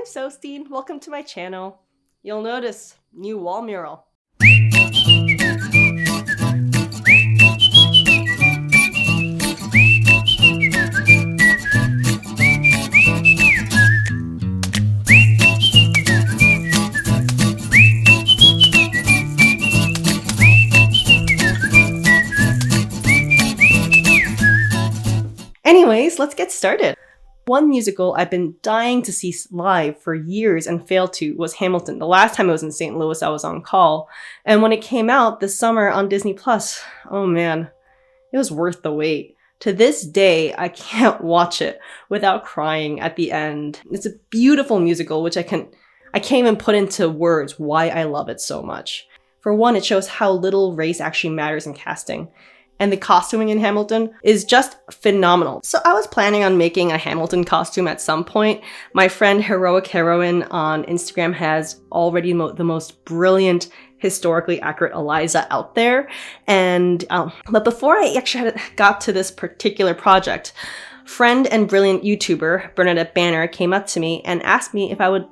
Sosteen, welcome to my channel. You'll notice, new wall mural. Anyways, let's get started. One musical I've been dying to see live for years and failed to was Hamilton. The last time I was in St. Louis, I was on call. And when it came out this summer on Disney+, oh man, it was worth the wait. To this day, I can't watch it without crying at the end. It's a beautiful musical, which I can't even put into words why I love it so much. For one, it shows how little race actually matters in casting. And the costuming in Hamilton is just phenomenal. So I was planning on making a Hamilton costume at some point. My friend Heroic Heroine on Instagram has already the most brilliant, historically accurate Eliza out there. But before I actually got to this particular project, friend and brilliant YouTuber Bernadette Banner came up to me and asked me if I would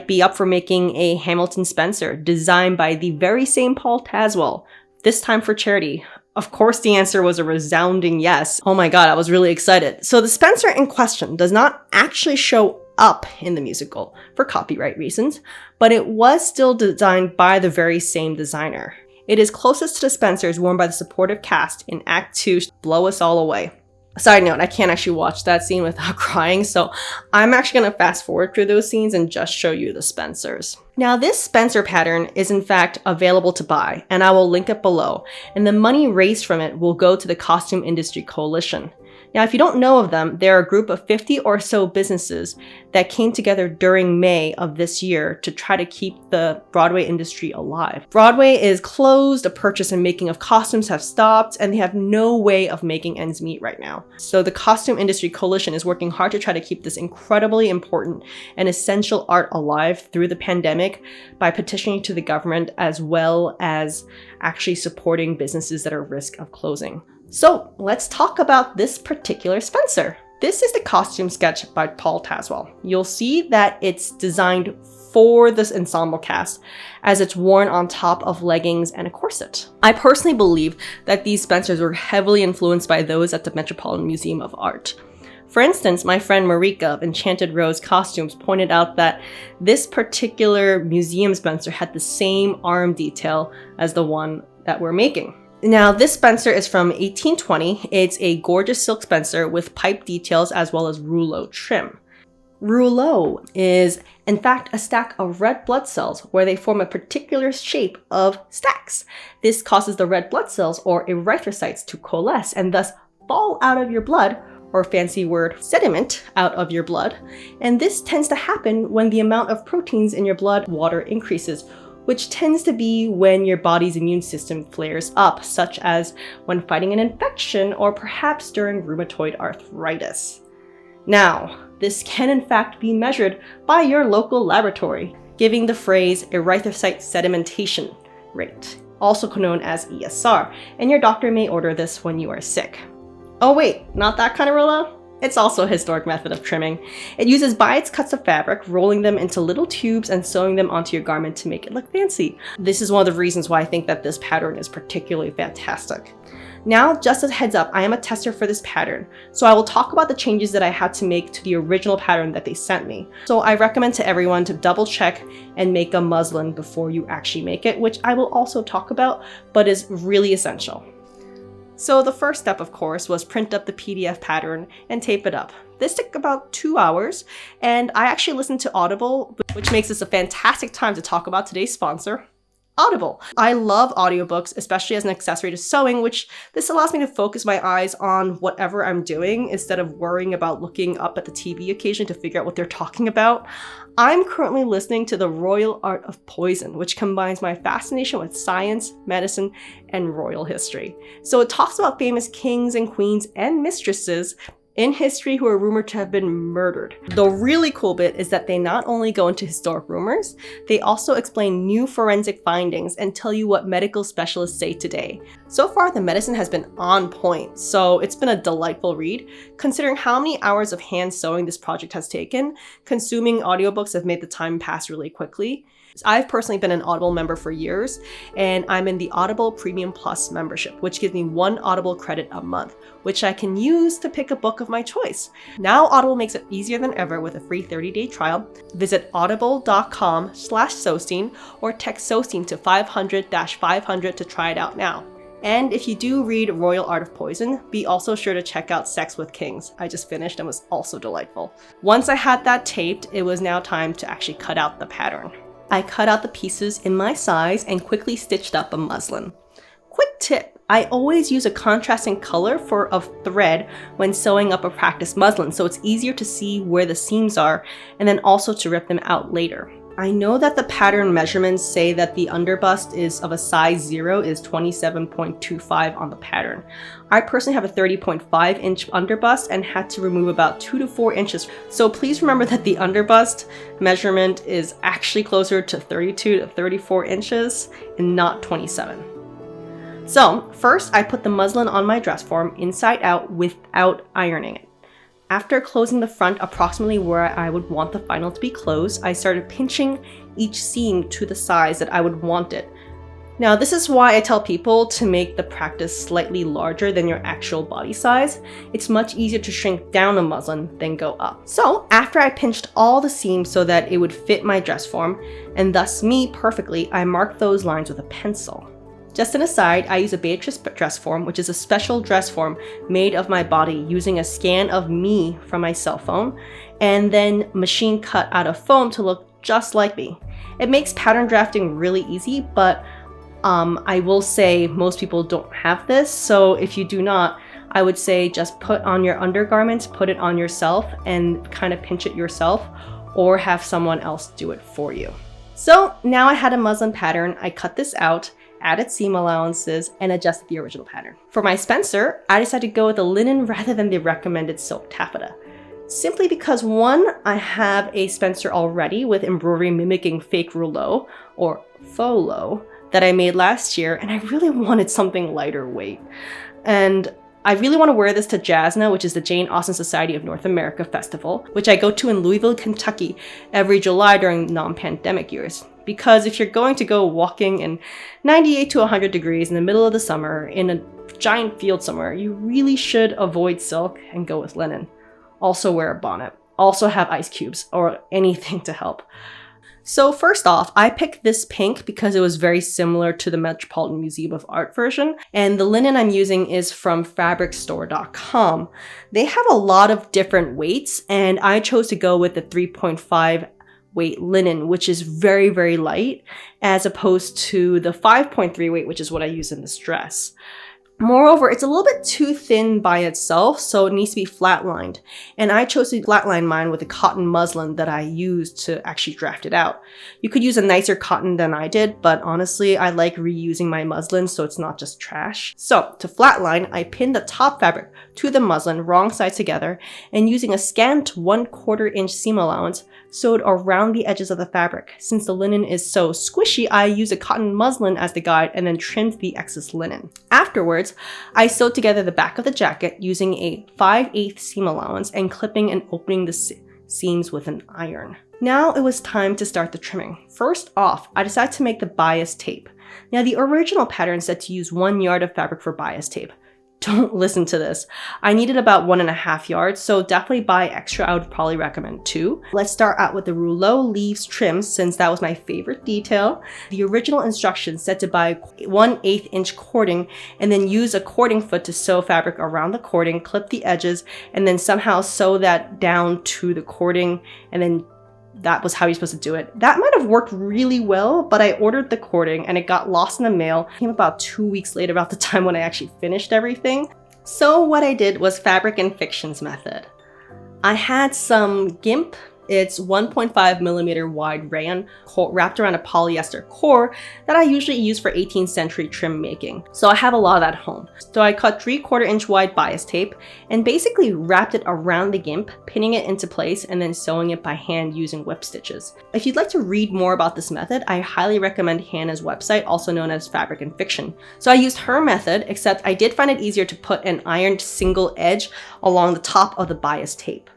be up for making a Hamilton Spencer designed by the very same Paul Tazwell, this time for charity. Of course, the answer was a resounding yes. Oh my god, I was really excited. So the Spencer in question does not actually show up in the musical for copyright reasons, but it was still designed by the very same designer. It is closest to the Spencers worn by the supportive cast in Act 2's Blow Us All Away. Side note, I can't actually watch that scene without crying, so I'm actually going to fast forward through those scenes and just show you the Spencers. Now, this Spencer pattern is in fact available to buy, and I will link it below, and the money raised from it will go to the Costume Industry Coalition. Now, if you don't know of them, they're a group of 50 or so businesses that came together during May of this year to try to keep the Broadway industry alive. Broadway is closed, the purchase and making of costumes have stopped, and they have no way of making ends meet right now. So the Costume Industry Coalition is working hard to try to keep this incredibly important and essential art alive through the pandemic by petitioning to the government as well as actually supporting businesses that are at risk of closing. So let's talk about this particular Spencer. This is the costume sketch by Paul Tazwell. You'll see that it's designed for this ensemble cast as it's worn on top of leggings and a corset. I personally believe that these Spencers were heavily influenced by those at the Metropolitan Museum of Art. For instance, my friend Marika of Enchanted Rose Costumes pointed out that this particular museum Spencer had the same arm detail as the one that we're making. Now, this Spencer is from 1820. It's a gorgeous silk Spencer with pipe details as well as rouleau trim. Rouleaux is, in fact, a stack of red blood cells where they form a particular shape of stacks. This causes the red blood cells, or erythrocytes, to coalesce and thus fall out of your blood, or fancy word, sediment, out of your blood. And this tends to happen when the amount of proteins in your blood water increases, which tends to be when your body's immune system flares up, such as when fighting an infection or perhaps during rheumatoid arthritis. Now, this can in fact be measured by your local laboratory, giving the phrase erythrocyte sedimentation rate, also known as ESR, and your doctor may order this when you are sick. Oh wait, not that kind of Rouleaux? It's also a historic method of trimming. It uses bites cuts of fabric, rolling them into little tubes and sewing them onto your garment to make it look fancy. This is one of the reasons why I think that this pattern is particularly fantastic. Now, just as a heads up, I am a tester for this pattern, so I will talk about the changes that I had to make to the original pattern that they sent me. So I recommend to everyone to double check and make a muslin before you actually make it, which I will also talk about, but is really essential. So the first step, of course, was print up the PDF pattern and tape it up. This took about 2 hours, and I actually listened to Audible, which makes this a fantastic time to talk about today's sponsor, Audible. I love audiobooks, especially as an accessory to sewing, which this allows me to focus my eyes on whatever I'm doing instead of worrying about looking up at the TV occasionally to figure out what they're talking about. I'm currently listening to The Royal Art of Poison, which combines my fascination with science, medicine, and royal history. So it talks about famous kings and queens and mistresses in history who are rumored to have been murdered. The really cool bit is that they not only go into historic rumors, they also explain new forensic findings and tell you what medical specialists say today. So far, the medicine has been on point, so it's been a delightful read. Considering how many hours of hand sewing this project has taken, consuming audiobooks have made the time pass really quickly. I've personally been an Audible member for years, and I'm in the Audible Premium Plus membership, which gives me 1 Audible credit a month, which I can use to pick a book of my choice. Now Audible makes it easier than ever with a free 30-day trial. Visit audible.com/Sosteen or text Sosteen to 500-500 to try it out now. And if you do read Royal Art of Poison, be also sure to check out Sex with Kings. I just finished and was also delightful. Once I had that taped, it was now time to actually cut out the pattern. I cut out the pieces in my size and quickly stitched up a muslin. Quick tip, I always use a contrasting color for a thread when sewing up a practice muslin, so it's easier to see where the seams are and then also to rip them out later. I know that the pattern measurements say that the underbust is of a size 0 is 27.25 on the pattern. I personally have a 30.5 inch underbust and had to remove about 2 to 4 inches. So please remember that the underbust measurement is actually closer to 32 to 34 inches and not 27. So first I put the muslin on my dress form inside out without ironing it. After closing the front approximately where I would want the final to be closed, I started pinching each seam to the size that I would want it. Now this is why I tell people to make the practice slightly larger than your actual body size. It's much easier to shrink down a muslin than go up. So after I pinched all the seams so that it would fit my dress form, and thus me perfectly, I marked those lines with a pencil. Just an aside, I use a Beatrice dress form, which is a special dress form made of my body using a scan of me from my cell phone, and then machine cut out of foam to look just like me. It makes pattern drafting really easy, but I will say most people don't have this, so if you do not, I would say just put on your undergarments, put it on yourself, and kind of pinch it yourself, or have someone else do it for you. So now I had a muslin pattern, I cut this out, added seam allowances, and adjusted the original pattern. For my Spencer, I decided to go with the linen rather than the recommended silk taffeta. Simply because 1, I have a Spencer already with embroidery mimicking fake rouleau, or faux loup, that I made last year, and I really wanted something lighter weight. And I really want to wear this to JASNA, which is the Jane Austen Society of North America Festival, which I go to in Louisville, Kentucky every July during non-pandemic years. Because if you're going to go walking in 98 to 100 degrees in the middle of the summer in a giant field somewhere, you really should avoid silk and go with linen. Also wear a bonnet. Also have ice cubes or anything to help. So first off, I picked this pink because it was very similar to the Metropolitan Museum of Art version, and the linen I'm using is from fabricstore.com. They have a lot of different weights, and I chose to go with the 3.5 weight linen, which is very, very light, as opposed to the 5.3 weight, which is what I use in this dress. Moreover, it's a little bit too thin by itself, so it needs to be flatlined. And I chose to flatline mine with a cotton muslin that I used to actually draft it out. You could use a nicer cotton than I did, but honestly, I like reusing my muslin so it's not just trash. So to flatline, I pinned the top fabric to the muslin wrong sides together, and using a scant 1/4 inch seam allowance, sewed around the edges of the fabric. Since the linen is so squishy, I use a cotton muslin as the guide and then trimmed the excess linen. Afterwards, I sewed together the back of the jacket using a 5/8 seam allowance and clipping and opening the seams with an iron. Now it was time to start the trimming. First off, I decided to make the bias tape. Now the original pattern said to use 1 yard of fabric for bias tape. Don't listen to this. I needed about 1.5 yards, so definitely buy extra. I would probably recommend 2. Let's start out with the Rouleaux leaves trim, since that was my favorite detail. The original instructions said to buy 1/8 inch cording and then use a cording foot to sew fabric around the cording, clip the edges, and then somehow sew that down to the cording, and then that was how you're supposed to do it. That might have worked really well, but I ordered the cording and it got lost in the mail. It came about 2 weeks later, about the time when I actually finished everything. So what I did was fabric and fictions method. I had some GIMP It's 1.5 millimeter wide rayon wrapped around a polyester core that I usually use for 18th century trim making. So I have a lot of that at home. So I cut 3/4 inch wide bias tape and basically wrapped it around the gimp, pinning it into place and then sewing it by hand using whip stitches. If you'd like to read more about this method, I highly recommend Hannah's website, also known as Fabric and Fiction. So I used her method, except I did find it easier to put an ironed single edge along the top of the bias tape.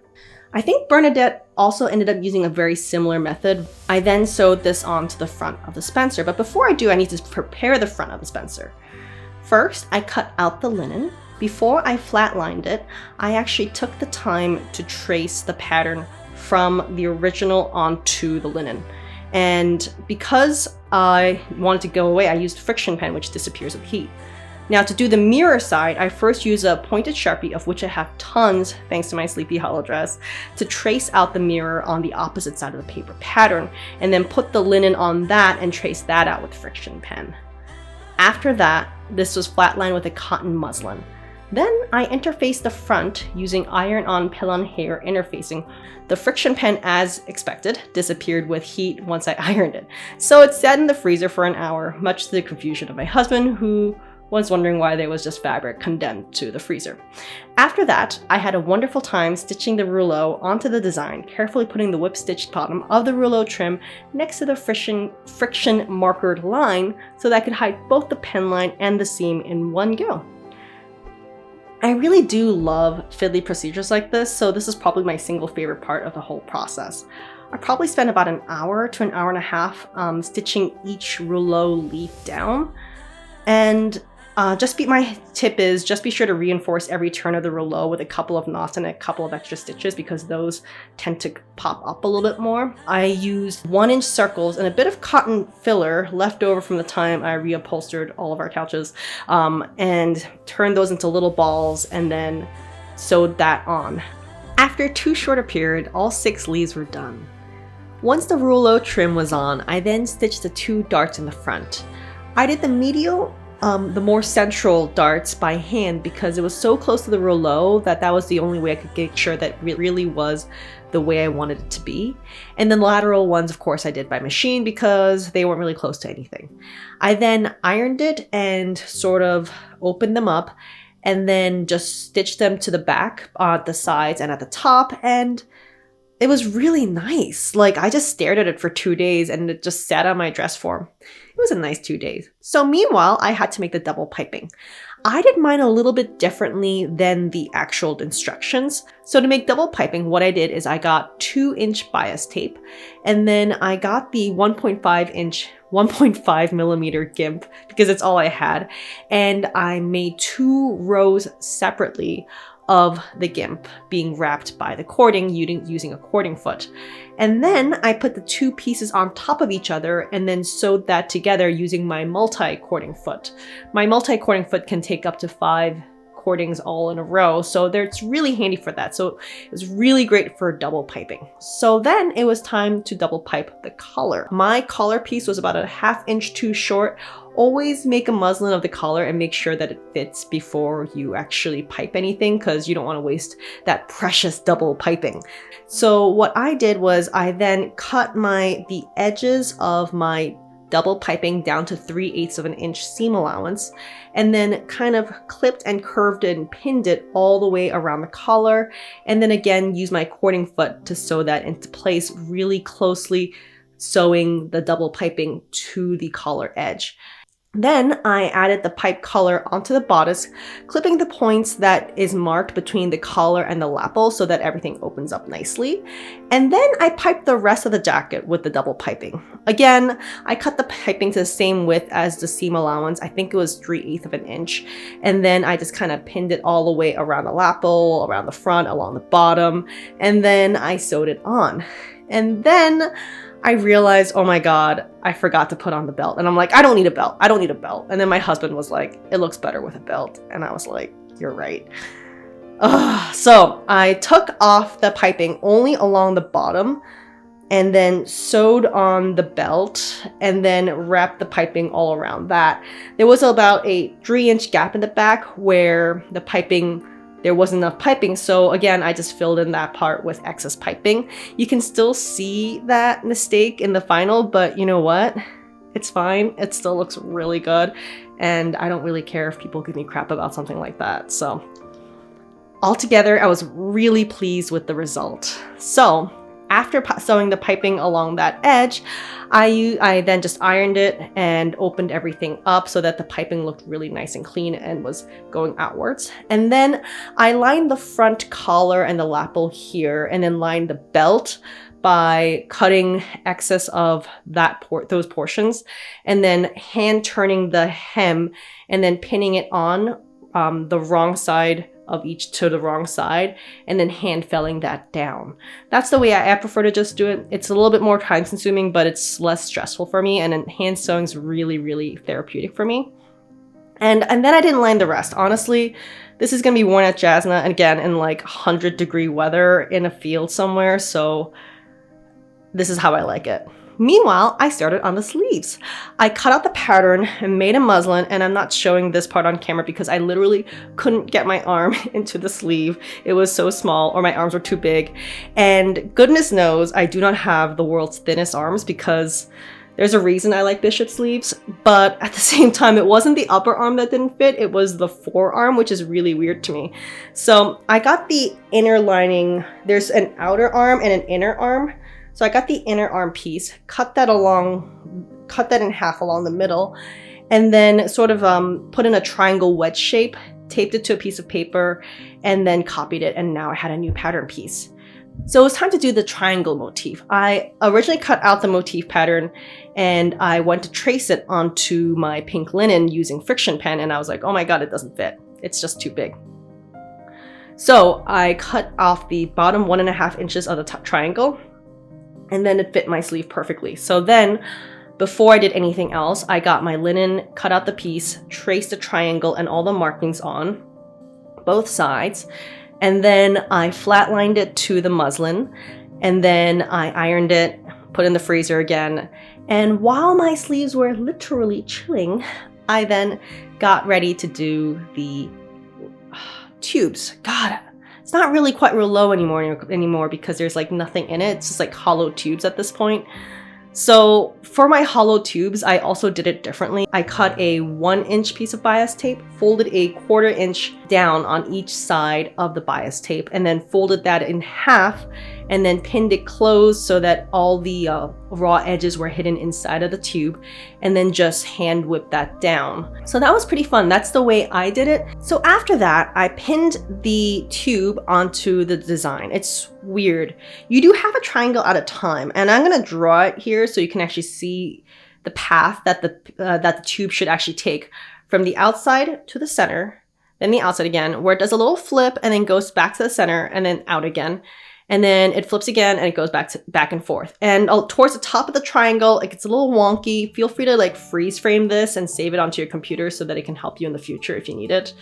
I think Bernadette also ended up using a very similar method. I then sewed this onto the front of the Spencer, but before I do, I need to prepare the front of the Spencer. First, I cut out the linen. Before I flatlined it, I actually took the time to trace the pattern from the original onto the linen. And because I wanted to go away, I used friction pen, which disappears with heat. Now to do the mirror side, I first use a pointed Sharpie, of which I have tons thanks to my Sleepy Hollow dress, to trace out the mirror on the opposite side of the paper pattern, and then put the linen on that and trace that out with friction pen. After that, this was flatlined with a cotton muslin. Then I interfaced the front using iron-on pillion hair interfacing. The friction pen, as expected, disappeared with heat once I ironed it. So it sat in the freezer for an hour, much to the confusion of my husband, who was wondering why there was just fabric condemned to the freezer. After that, I had a wonderful time stitching the rouleau onto the design, carefully putting the whip stitched bottom of the rouleau trim next to the friction markered line so that I could hide both the pen line and the seam in one go. I really do love fiddly procedures like this, so this is probably my single favorite part of the whole process. I probably spent about an hour to an hour and a half stitching each rouleau leaf down. And my tip is just be sure to reinforce every turn of the rouleau with a couple of knots and a couple of extra stitches because those tend to pop up a little bit more. I used 1-inch circles and a bit of cotton filler left over from the time I reupholstered all of our couches and turned those into little balls and then sewed that on. After too short a period, all 6 leaves were done. Once the rouleau trim was on, I then stitched the 2 darts in the front. I did the medial, the more central darts by hand because it was so close to the rouleau that was the only way I could get sure that it really was the way I wanted it to be. And then the lateral ones, of course, I did by machine because they weren't really close to anything. I then ironed it and sort of opened them up and then just stitched them to the back, at the sides and at the top, and it was really nice. Like, I just stared at it for 2 days and it just sat on my dress form. It was a nice 2 days. So meanwhile, I had to make the double piping. I did mine a little bit differently than the actual instructions. So to make double piping, what I did is I got 2-inch bias tape, and then I got the 1.5 millimeter gimp because it's all I had. And I made 2 rows separately of the gimp being wrapped by the cording using a cording foot. And then I put the 2 pieces on top of each other and then sewed that together using my multi-cording foot. My multi-cording foot can take up to 5 cordings all in a row, so it's really handy for that. So it was really great for double piping. So then it was time to double pipe the collar. My collar piece was about a 1/2 inch too short. Always make a muslin of the collar and make sure that it fits before you actually pipe anything because you don't want to waste that precious double piping. So what I did was I then cut the edges of my double piping down to 3/8 of an inch seam allowance, and then kind of clipped and curved it and pinned it all the way around the collar, and then again use my cording foot to sew that into place, really closely sewing the double piping to the collar edge. Then I added the pipe collar onto the bodice, clipping the points that is marked between the collar and the lapel so that everything opens up nicely. And then I piped the rest of the jacket with the double piping. Again, I cut the piping to the same width as the seam allowance. I think it was 3/8 of an inch. And then I just kind of pinned it all the way around the lapel, around the front, along the bottom. And then I sewed it on. And then I realized, oh my God, I forgot to put on the belt. And I'm like, I don't need a belt. I don't need a belt. And then my husband was like, it looks better with a belt. And I was like, you're right. So I took off the piping only along the bottom and then sewed on the belt and then wrapped the piping all around that. There was about a 3-inch gap in the back where the piping there wasn't enough piping. So again, I just filled in that part with excess piping. You can still see that mistake in the final, but you know what? It's fine. It still looks really good. And I don't really care if people give me crap about something like that. So altogether, I was really pleased with the result. So after sewing the piping along that edge, I then just ironed it and opened everything up so that the piping looked really nice and clean and was going outwards. And then I lined the front collar and the lapel here, and then lined the belt by cutting excess of those portions, and then hand turning the hem and then pinning it on the wrong side of each to the wrong side, and then hand felling that down. That's the way I prefer to just do it. It's a little bit more time consuming, but it's less stressful for me, and then hand sewing is really, really therapeutic for me. And then I didn't line the rest. Honestly, this is gonna be worn at Jasna, and again, in like 100-degree weather in a field somewhere, so this is how I like it. Meanwhile, I started on the sleeves. I cut out the pattern and made a muslin, and I'm not showing this part on camera because I literally couldn't get my arm into the sleeve. It was so small, or my arms were too big. And goodness knows I do not have the world's thinnest arms, because there's a reason I like bishop sleeves, but at the same time, it wasn't the upper arm that didn't fit, it was the forearm, which is really weird to me. So I got the inner lining. There's an outer arm and an inner arm. So I got the inner arm piece, cut that in half along the middle, and then sort of put in a triangle wedge shape, taped it to a piece of paper, and then copied it, and now I had a new pattern piece. So it was time to do the triangle motif. I originally cut out the motif pattern, and I went to trace it onto my pink linen using friction pen, and I was like, oh my god, it doesn't fit. It's just too big. So I cut off the bottom 1.5 inches of the triangle, and then it fit my sleeve perfectly. So then, before I did anything else, I got my linen, cut out the piece, traced a triangle and all the markings on both sides, and then I flatlined it to the muslin, and then I ironed it, put in the freezer again, and while my sleeves were literally chilling, I then got ready to do the tubes. God, it's not really quite Rouleaux anymore because there's like nothing in it. It's just like hollow tubes at this point. So for my hollow tubes, I also did it differently. I cut a 1-inch piece of bias tape, folded a 1/4 inch down on each side of the bias tape, and then folded that in half, and then pinned it closed so that all the raw edges were hidden inside of the tube, and then just hand whipped that down. So that was pretty fun. That's the way I did it. So after that, I pinned the tube onto the design. It's weird. You do have a triangle at a time, and I'm gonna draw it here so you can actually see the path that the tube should actually take, from the outside to the center, then the outside again, where it does a little flip and then goes back to the center and then out again. And then it flips again and it goes back and forth. And towards the top of the triangle, it gets a little wonky. Feel free to like freeze frame this and save it onto your computer so that it can help you in the future if you need it.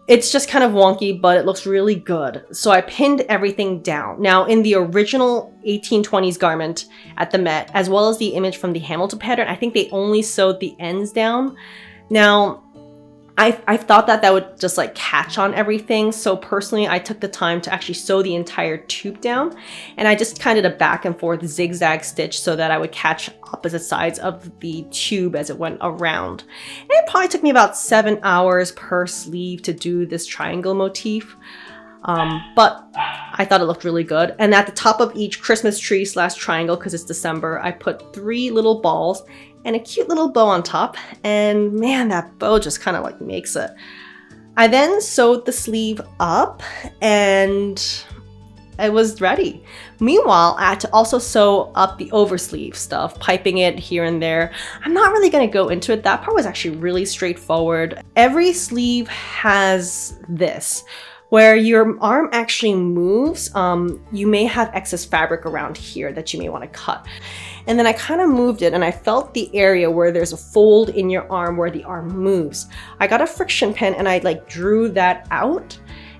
It's just kind of wonky, but it looks really good. So I pinned everything down. Now in the original 1820s garment at the Met, as well as the image from the Hamilton pattern, I think they only sewed the ends down. Now, I thought that would just like catch on everything. So personally, I took the time to actually sew the entire tube down, and I just kind of did a back and forth zigzag stitch so that I would catch opposite sides of the tube as it went around. And it probably took me about 7 hours per sleeve to do this triangle motif. But I thought it looked really good. And at the top of each Christmas tree / triangle, because it's December, I put 3 little balls and a cute little bow on top, and man, that bow just kind of like makes it. I then sewed the sleeve up and it was ready. Meanwhile, I had to also sew up the oversleeve stuff, piping it here and there. I'm not really going to go into it. That part was actually really straightforward. Every sleeve has this, where your arm actually moves. You may have excess fabric around here that you may want to cut. And then I kind of moved it and I felt the area where there's a fold in your arm where the arm moves. I got a friction pen and I like drew that out.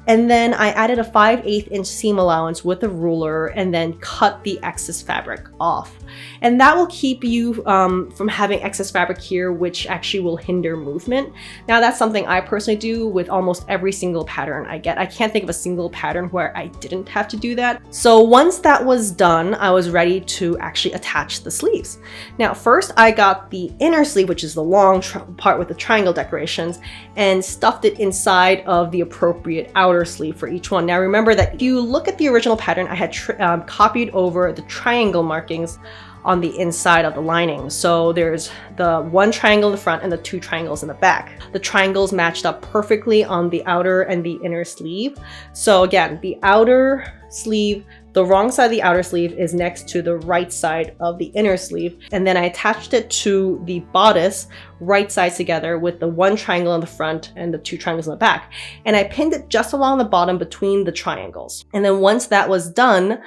And then I added a 5/8 inch seam allowance with a ruler and then cut the excess fabric off. And that will keep you from having excess fabric here, which actually will hinder movement. Now that's something I personally do with almost every single pattern I get. I can't think of a single pattern where I didn't have to do that. So once that was done, I was ready to actually attach the sleeves. Now first I got the inner sleeve, which is the long part with the triangle decorations, and stuffed it inside of the appropriate outer sleeve for each one. Now remember that if you look at the original pattern, I had copied over the triangle markings on the inside of the lining. So there's the one triangle in the front and the two triangles in the back. The triangles matched up perfectly on the outer and the inner sleeve. So again, the outer sleeve, the wrong side of the outer sleeve is next to the right side of the inner sleeve. And then I attached it to the bodice, right sides together with the one triangle in the front and the two triangles in the back. And I pinned it just along the bottom between the triangles. And then once that was done,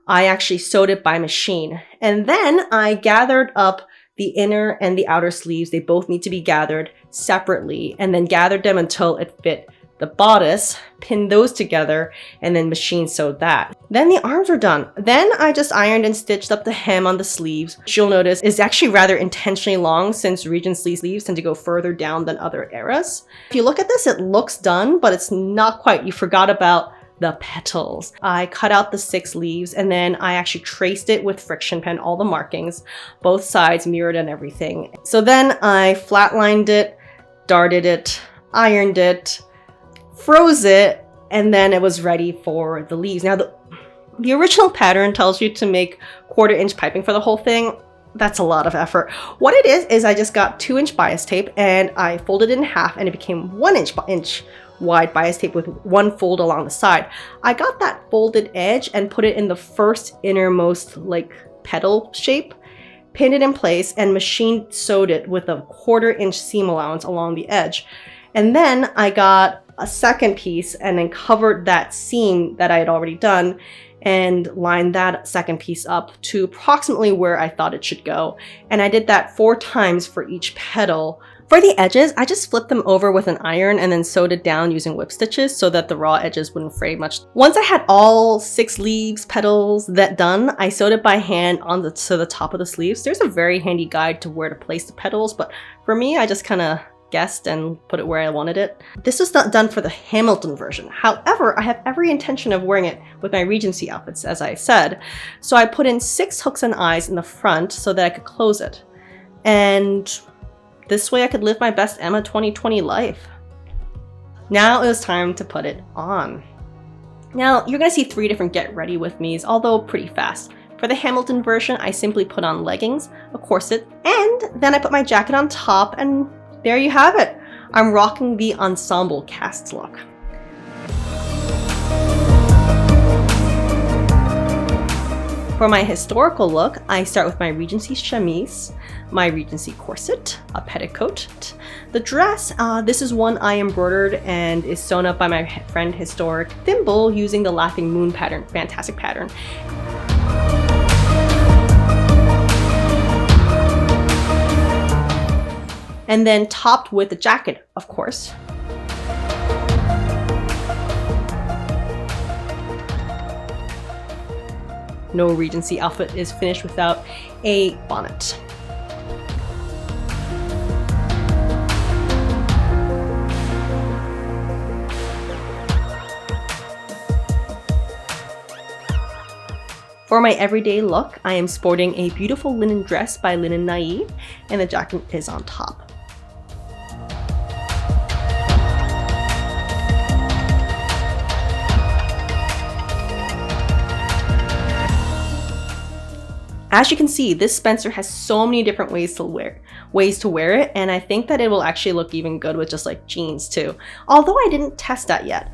I actually sewed it by machine. And then I gathered up the inner and the outer sleeves. They both need to be gathered separately, and then gathered them until it fit the bodice, pinned those together, and then machine sewed that. Then the arms were done. Then I just ironed and stitched up the hem on the sleeves, which you'll notice is actually rather intentionally long since Regency sleeves tend to go further down than other eras. If you look at this, it looks done, but it's not quite. You forgot about the petals. I cut out the 6 leaves and then I actually traced it with friction pen, all the markings, both sides mirrored and everything. So then I flatlined it, darted it, ironed it, froze it, and then it was ready for the leaves. Now the original pattern tells you to make 1/4 inch piping for the whole thing. That's a lot of effort. What it is I just got 2-inch bias tape and I folded it in half and it became 1-inch wide bias tape with one fold along the side. I got that folded edge and put it in the first innermost like petal shape, pinned it in place, and machine sewed it with a 1/4 inch seam allowance along the edge. And then I got a second piece and then covered that seam that I had already done and lined that second piece up to approximately where I thought it should go. And I did that 4 times for each petal. For the edges, I just flipped them over with an iron and then sewed it down using whip stitches so that the raw edges wouldn't fray much. Once I had all 6 leaves, petals, that done, I sewed it by hand to the top of the sleeves. There's a very handy guide to where to place the petals, but for me, I just kind of guessed and put it where I wanted it. This was not done for the Hamilton version. However, I have every intention of wearing it with my Regency outfits, as I said. So I put in 6 hooks and eyes in the front so that I could close it. And this way I could live my best Emma 2020 life. Now it was time to put it on. Now you're gonna see 3 different get ready with me's, although pretty fast. For the Hamilton version, I simply put on leggings, a corset, and then I put my jacket on top, and there you have it. I'm rocking the Ensemble cast look. For my historical look, I start with my Regency chemise, my Regency corset, a petticoat. The dress, this is one I embroidered and is sewn up by my friend Historic Thimble using the Laughing Moon pattern, fantastic pattern. And then topped with a jacket, of course. No Regency outfit is finished without a bonnet. For my everyday look, I am sporting a beautiful linen dress by Linen Naive, and the jacket is on top. As you can see, this Spencer has so many different ways to wear it, and I think that it will actually look even good with just like jeans too. Although I didn't test that yet.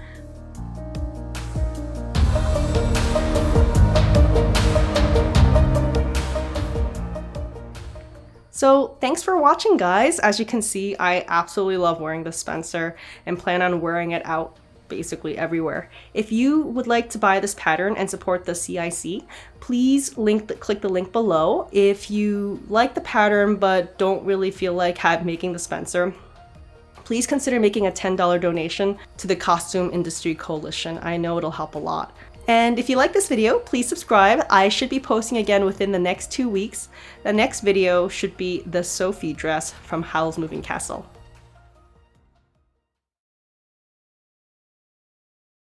So thanks for watching, guys. As you can see, I absolutely love wearing this Spencer and plan on wearing it out basically everywhere. If you would like to buy this pattern and support the CIC, please click the link below. If you like the pattern but don't really feel like making the Spencer, please consider making a $10 donation to the Costume Industry Coalition. I know it'll help a lot. And if you like this video, please subscribe. I should be posting again within the next 2 weeks. The next video should be the Sophie dress from Howl's Moving Castle.